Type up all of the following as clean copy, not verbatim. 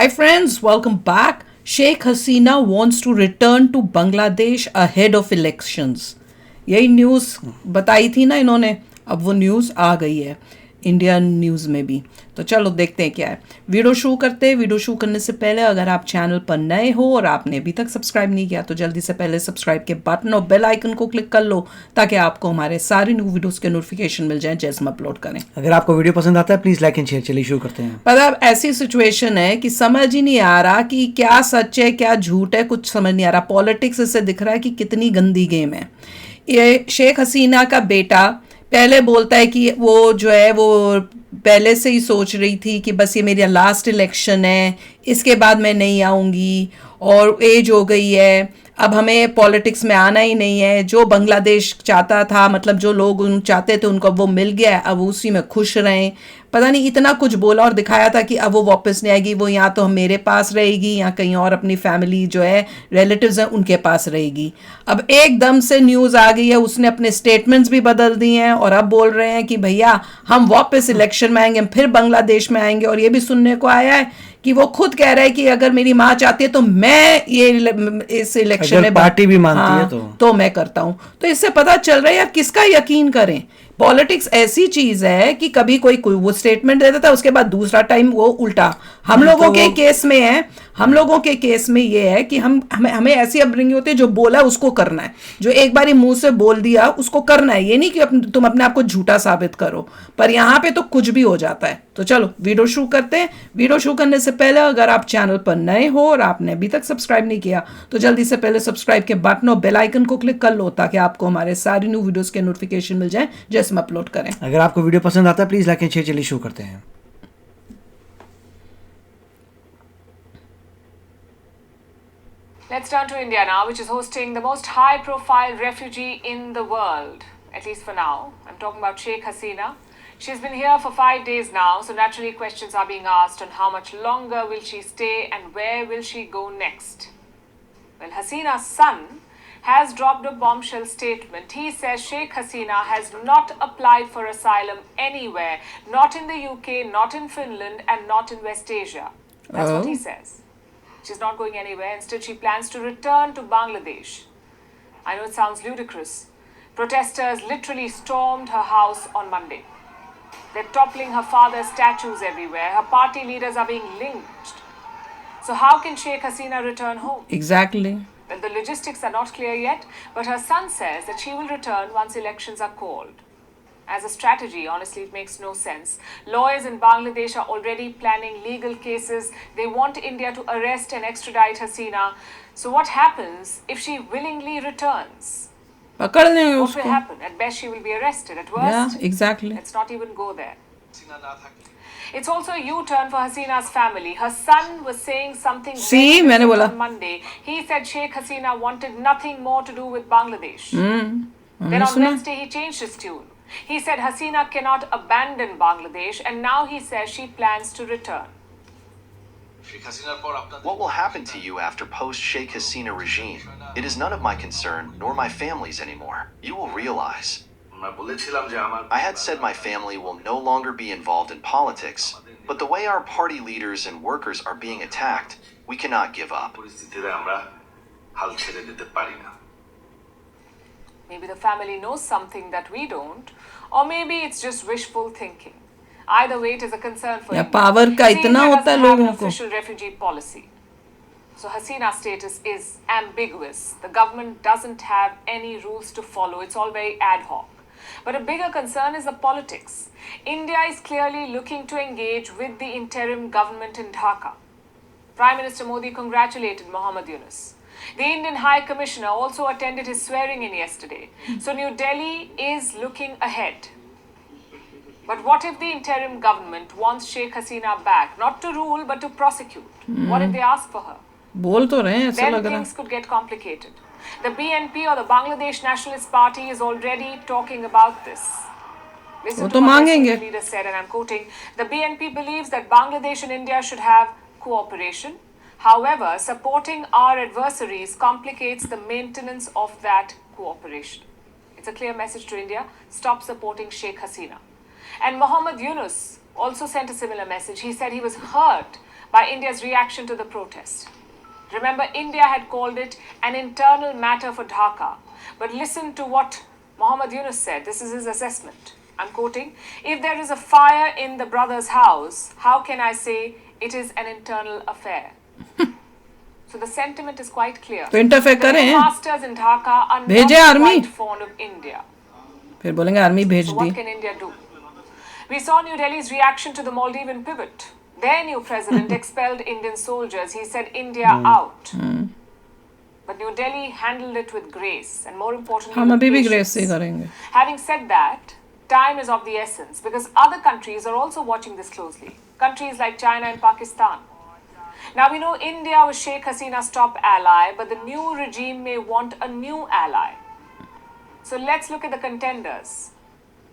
Hi friends, welcome back. Sheikh Hasina wants to return to Bangladesh ahead of elections. यही news बताई थी ना इन्होंने, अब वो न्यूज़ आ गई है इंडियन न्यूज़ में भी। तो चलो देखते हैं क्या है। वीडियो शुरू करते हैं। वीडियो शुरू करने से पहले अगर आप चैनल पर नए हो और आपने अभी तक सब्सक्राइब नहीं किया तो जल्दी से पहले सब्सक्राइब के बटन और बेल आइकन को क्लिक कर लो ताकि आपको हमारे सारे न्यू वीडियोस के नोटिफिकेशन मिल जाएं जैसे हम अपलोड करें। अगर आपको वीडियो पसंद आता है प्लीज लाइक एंड शेयर। चलिए शुरू करते हैं। पर अब ऐसी सिचुएशन है कि समझ ही नहीं आ रहा कि क्या सच है क्या झूठ है, कुछ समझ नहीं आ रहा। पॉलिटिक्स इससे दिख रहा है कि कितनी गंदी गेम है। ये शेख हसीना का बेटा पहले बोलता है कि वो जो है वो पहले से ही सोच रही थी कि बस ये मेरा लास्ट इलेक्शन है, इसके बाद मैं नहीं आऊँगी और एज हो गई है, अब हमें पॉलिटिक्स में आना ही नहीं है। जो बांग्लादेश चाहता था, मतलब जो लोग उन चाहते थे उनको वो मिल गया, अब उसी में खुश रहें। पता नहीं इतना कुछ बोला और दिखाया था कि अब वो वापस नहीं आएगी, वो यहाँ तो मेरे पास रहेगी या कहीं और अपनी फैमिली जो है रिलेटिव्स हैं उनके पास रहेगी। अब एकदम से न्यूज़ आ गई है, उसने अपने स्टेटमेंट्स भी बदल दिए हैं और अब बोल रहे हैं कि भैया हम वापस इलेक्शन में आएंगे, हम फिर बांग्लादेश में आएंगे। और ये भी सुनने को आया है कि वो खुद कह रहा है कि अगर मेरी माँ चाहती है तो मैं ये इस इलेक्शन में पार्टी भी मानती है तो मैं करता हूँ। तो इससे पता चल रहा है यार किसका यकीन करें। पॉलिटिक्स ऐसी चीज है कि कभी कोई वो स्टेटमेंट दे देता है, उसके बाद दूसरा टाइम वो उल्टा। हम लोगों के केस में है, हम लोगों के केस में ये है कि हमें ऐसी अपब्रिंगिंग होती है, जो बोला उसको करना है, जो एक बार मुंह से बोल दिया उसको करना है। ये नहीं कि तुम अपने आप को झूठा साबित करो। पर यहाँ पे तो कुछ भी हो जाता है। तो चलो वीडियो शुरू करते हैं। वीडियो शुरू करने से पहले अगर आप चैनल पर नए हो और आपने अभी तक सब्सक्राइब नहीं किया तो जल्दी से पहले सब्सक्राइब के बटन और बेल आइकन को क्लिक कर लो ताकि आपको हमारे सारे न्यू वीडियोस के नोटिफिकेशन मिल जाए जैसे हम अपलोड करें। अगर आपको वीडियो पसंद आता है प्लीज लाइक एंड शेयर। चलिए शुरू करते हैं। Let's turn to India now, which is hosting the most high-profile refugee in the world, at least for now. I'm talking about Sheikh Hasina. She's been here for 5 days now, so naturally questions are being asked on how much longer will she stay and where will she go next. Well, Hasina's son has dropped a bombshell statement. He says Sheikh Hasina has not applied for asylum anywhere, not in the UK, not in Finland, and not in West Asia. That's what he says. She's not going anywhere. Instead, she plans to return to Bangladesh. I know it sounds ludicrous. Protesters literally stormed her house on Monday. They're toppling her father's statues everywhere. Her party leaders are being lynched. So how can Sheikh Hasina return home? Exactly. Well, the logistics are not clear yet, but her son says that she will return once elections are called. As a strategy, honestly, it makes no sense. Lawyers in Bangladesh are already planning legal cases. They want India to arrest and extradite Hasina. So what happens if she willingly returns? पकड़ लेंगे What उसको। will happen? At best, she will be arrested. At worst, Yeah, exactly. let's not even go there. It's also a U-turn for Hasina's family. Her son was saying something very मैंने बोला। on Monday. He said Sheikh Hasina wanted nothing more to do with Bangladesh. Then on Wednesday, he changed his tune. He said Hasina cannot abandon Bangladesh, and now he says she plans to return. What will happen to you after post-Sheikh Hasina regime? It is none of my concern, nor my family's anymore. You will realize. I had said my family will no longer be involved in politics, but the way our party leaders and workers are being attacked, we cannot give up. Maybe the family knows something that we don't, or maybe it's just wishful thinking. Either way, it is a concern for India. Power का See, इतना India होता है doesn't have लोगों an को। official refugee policy. So Hasina's status is ambiguous. The government doesn't have any rules to follow. It's all very ad hoc. But a bigger concern is the politics. India is clearly looking to engage with the interim government in Dhaka. Prime Minister Modi congratulated Mohammad Yunus. The Indian High Commissioner also attended his swearing-in yesterday. So New Delhi is looking ahead. But what if the interim government wants Sheikh Hasina back, not to rule but to prosecute? What if they ask for her? बोल तो रहे हैं, ऐसा Then लग रहा things could get complicated. The BNP or the Bangladesh Nationalist Party is already talking about this. Listen वो to तो what their मांगेंगे। senior leader said, and I'm quoting, the BNP believes that Bangladesh and India should have cooperation. However, supporting our adversaries complicates the maintenance of that cooperation. It's a clear message to India, stop supporting Sheikh Hasina. And Mohammad Yunus also sent a similar message. He said he was hurt by India's reaction to the protest. Remember, India had called it an internal matter for Dhaka. But listen to what Mohammad Yunus said. This is his assessment. I'm quoting, "If there is a fire in the brother's house, how can I say it is an internal affair?" So the sentiment is quite clear. तो interfere The करें, masters in Dhaka are not भेजे army. quite fond of India. फिर बोलेंगे army भेज So the. what can India do? We saw New Delhi's reaction to the Maldivian pivot. Their new president expelled Indian soldiers. He said India out. But New Delhi handled it with grace and more importantly हम with अभी भी patience. Grace से करेंगे। Having said that, time is of the essence because other countries are also watching this closely. Countries like China and Pakistan. Now we know India was Sheikh Hasina's top ally, but the new regime may want a new ally. So let's look at the contenders.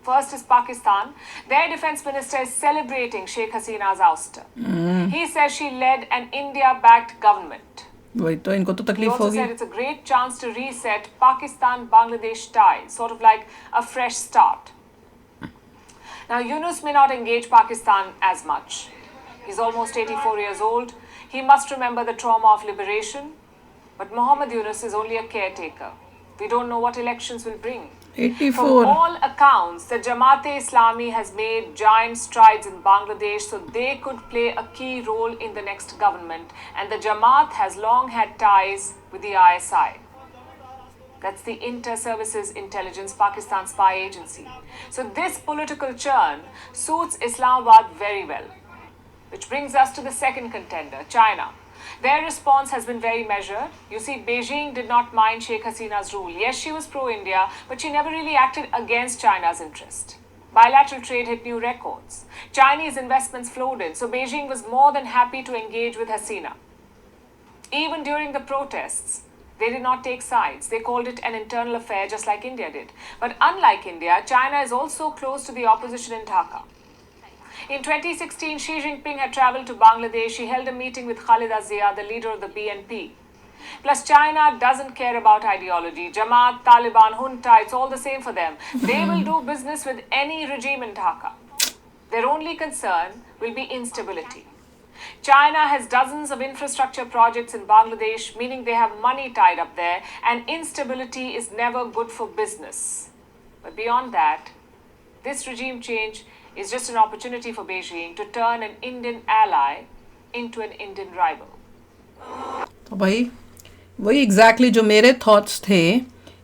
First is Pakistan. Their defense minister is celebrating Sheikh Hasina's ouster. He says she led an India-backed government. वही तो इनको तो He तकलीफ also होगी। said it's a great chance to reset Pakistan-Bangladesh ties, sort of like a fresh start. Now, Yunus may not engage Pakistan as much. He's almost 84 years old. He must remember the trauma of liberation. But Mohammad Yunus is only a caretaker. We don't know what elections will bring. 84। From all accounts, the Jamaat-e-Islami has made giant strides in Bangladesh, so they could play a key role in the next government. And the Jamaat has long had ties with the ISI. That's the Inter-Services Intelligence Pakistan spy agency. So this political churn suits Islamabad very well. Which brings us to the second contender, China. Their response has been very measured. You see, Beijing did not mind Sheikh Hasina's rule. Yes, she was pro-India, but she never really acted against China's interest. Bilateral trade hit new records. Chinese investments flowed in, so Beijing was more than happy to engage with Hasina. Even during the protests, they did not take sides. They called it an internal affair, just like India did. But unlike India, China is also close to the opposition in Dhaka. In 2016, Xi Jinping had traveled to Bangladesh. He held a meeting with Khalida Zia, the leader of the BNP. Plus, China doesn't care about ideology. Jamaat, Taliban, junta, it's all the same for them. They will do business with any regime in Dhaka. Their only concern will be instability. China has dozens of infrastructure projects in Bangladesh, meaning they have money tied up there, and instability is never good for business. But beyond that, this regime change is just an opportunity for Beijing to turn an Indian ally into an Indian rival. तो भाई वही exactly जो मेरे thoughts थे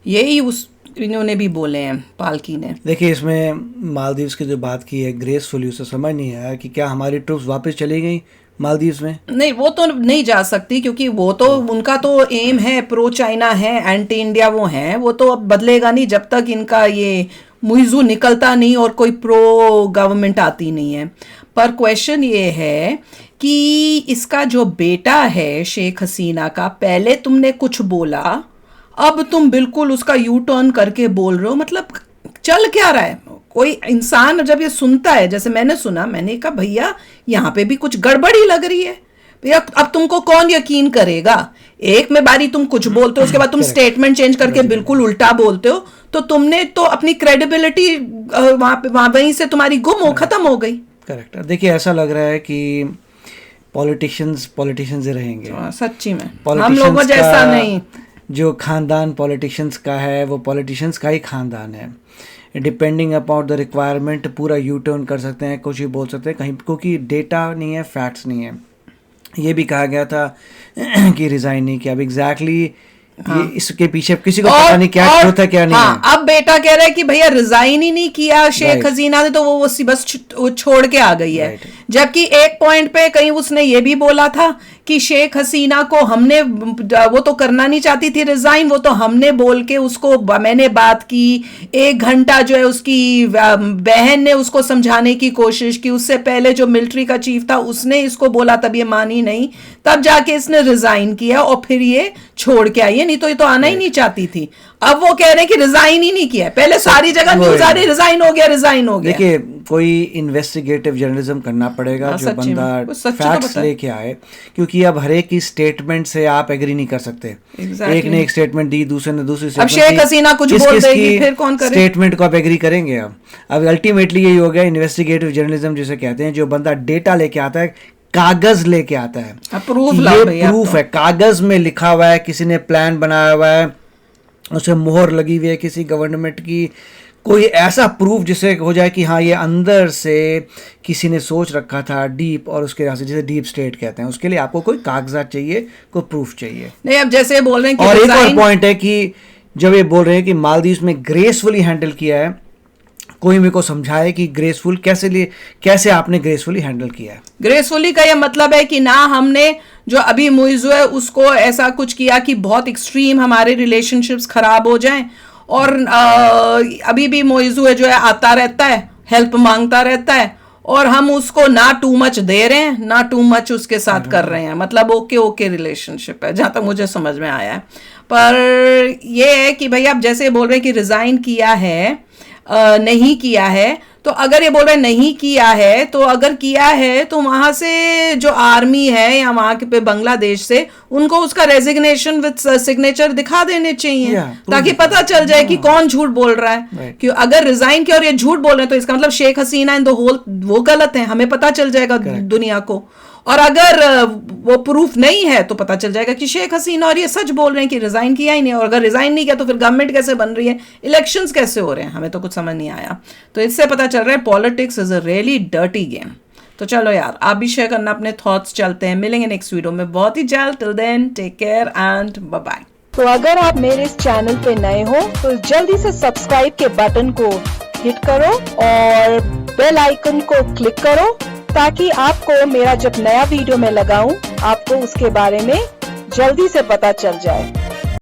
यही उस इन्होंने भी बोले हैं पालकी ने। देखिए, इसमें मालदीव्स की जो बात की है ग्रेसफुली, उसे समझ नहीं आया कि क्या हमारी ट्रूप्स वापस चली गई मालदीव्स में। नहीं, वो तो नहीं जा सकती क्योंकि वो तो उनका तो एम है, प्रो चाइना है, एंटी इंडिया वो हैं, वो तो अब बदलेगा नहीं जब तक इनका ये मुइज़ू निकलता नहीं और कोई प्रो गवर्नमेंट आती नहीं है। पर क्वेश्चन ये है कि इसका जो बेटा है शेख हसीना का, पहले तुमने कुछ बोला, अब तुम बिल्कुल उसका यू टर्न करके बोल रहे हो। मतलब चल क्या रहा है? कोई इंसान जब ये सुनता है, जैसे मैंने सुना, मैंने कहा भैया यहाँ पे भी कुछ गड़बड़ी लग रही है भैया। अब तुमको कौन यकीन करेगा? एक में बारी तुम कुछ बोलते हो, उसके बाद तुम स्टेटमेंट चेंज करके बिल्कुल उल्टा बोलते हो, तो तुमने तो अपनी क्रेडिबिलिटी वहीं से तुम्हारी गुम हो, खत्म हो गई। करेक्ट। देखिए, ऐसा लग रहा है कि पॉलिटिशियंस ही रहेंगे। सच्ची में हम लोगों जैसा नहीं। जो खानदान पॉलिटिशियंस का है वो पॉलिटिशियंस का ही खानदान है। डिपेंडिंग अपॉन द रिक्वायरमेंट पूरा यू टर्न कर सकते हैं, कुछ भी बोल सकते हैं कहीं, क्योंकि डेटा नहीं है, फैक्ट्स नहीं है। ये भी कहा गया था कि रिजाइन नहीं किया। अब एग्जैक्टली ये इसके पीछे किसी को पता नहीं क्या ट्रुथ है क्या नहीं है। अब बेटा कह रहा है कि भैया रिजाइन ही नहीं किया शेख हसीना ने, तो वो बस छोड़ के आ गई है। जबकि एक पॉइंट पे कहीं उसने ये भी बोला था कि शेख हसीना को हमने, वो तो करना नहीं चाहती थी रिजाइन, वो तो हमने बोल के उसको, मैंने बात की 1 घंटा, जो है उसकी बहन ने उसको समझाने की कोशिश की। उससे पहले जो मिलिट्री का चीफ था उसने इसको बोला, तब ये मानी नहीं, तब जाके इसने रिजाइन किया और फिर ये छोड़ के आई है। नहीं तो ये तो आना ही नहीं चाहती थी। अब वो कह रहे हैं कि रिजाइन ही नहीं किया। पहले सारी जगह न्यूज आ रही रिजाइन हो गया, रिजाइन हो गया। देखिए, कोई इन्वेस्टिगेटिव जर्नलिज्म करना पड़ेगा जो बंदा फैक्ट्स लेके आए, क्योंकि अब हर एक की स्टेटमेंट से आप एग्री नहीं कर सकते। एक ने एक स्टेटमेंट दी, दूसरे ने दूसरी अब शेख हसीना कुछ बोल देगी, फिर कौन करे? स्टेटमेंट को आप एग्री करेंगे? अब अल्टीमेटली यही हो गया इन्वेस्टिगेटिव जर्नलिज्म जिसे कहते हैं, जो बंदा डेटा लेके आता है, कागज लेके आता है। प्रूफ कि लाओ ये भैया, प्रूफ है, कागज में लिखा हुआ है, किसी ने प्लान बनाया हुआ है, उसे मोहर लगी हुई है किसी गवर्नमेंट की, कोई ऐसा प्रूफ जिससे हो जाए कि हाँ ये अंदर से किसी ने सोच रखा था डीप, और उसके यहाँ से जिसे डीप स्टेट कहते हैं, उसके लिए आपको कोई कागजात चाहिए, कोई प्रूफ चाहिए। नहीं, अब जैसे बोल रहे हैं कि और एक और resign- पॉइंट है कि जब ये बोल रहे हैं कि मालदीव्स में ग्रेसफुली हैंडल किया है, कोई मेरे को समझाए कि ग्रेसफुल कैसे आपने ग्रेसफुली हैंडल किया है। ग्रेसफुली का यह मतलब है कि ना हमने जो अभी मुइज़ो है उसको ऐसा कुछ किया कि बहुत एक्सट्रीम हमारे रिलेशनशिप्स खराब हो जाएं, और अभी भी मुइज़ो है जो है आता रहता है, हेल्प मांगता रहता है, और हम उसको ना टू मच दे रहे हैं ना टू मच उसके साथ कर रहे हैं, मतलब ओके रिलेशनशिप है जहाँ तक मुझे समझ में आया है। पर ये है कि भाई आप जैसे बोल रहे हैं कि रिजाइन किया है, नहीं किया है, तो अगर ये बोल रहे नहीं किया है, तो अगर किया है तो वहां से जो आर्मी है या वहां के पे बांग्लादेश से उनको उसका रेजिग्नेशन विद सिग्नेचर दिखा देने चाहिए, ताकि पता चल जाए कि कौन झूठ बोल रहा है। कि अगर रिजाइन किया और ये झूठ बोल रहे हैं तो इसका मतलब Sheikh Hasina in the whole वो गलत है, हमें पता चल जाएगा दुनिया को। और अगर वो प्रूफ नहीं है तो पता चल जाएगा कि शेख हसीना और ये सच बोल रहे हैं कि रिजाइन किया ही नहीं, और अगर रिजाइन नहीं किया तो फिर गवर्नमेंट कैसे बन रही है, इलेक्शंस कैसे हो रहे हैं, हमें तो कुछ समझ नहीं आया। तो इससे पता चल रहा है politics is a really dirty game. तो चलो यार, आप भी शेयर करना अपने थॉट्स, चलते हैं, मिलेंगे नेक्स्ट वीडियो में बहुत ही जल्द। Till then take care and bye bye. तो अगर आप मेरे इस चैनल पे नए हो तो जल्दी से सब्सक्राइब के बटन को हिट करो और बेल आइकन को क्लिक करो, ताकि आपको मेरा जब नया वीडियो मैं लगाऊं आपको उसके बारे में जल्दी से पता चल जाए।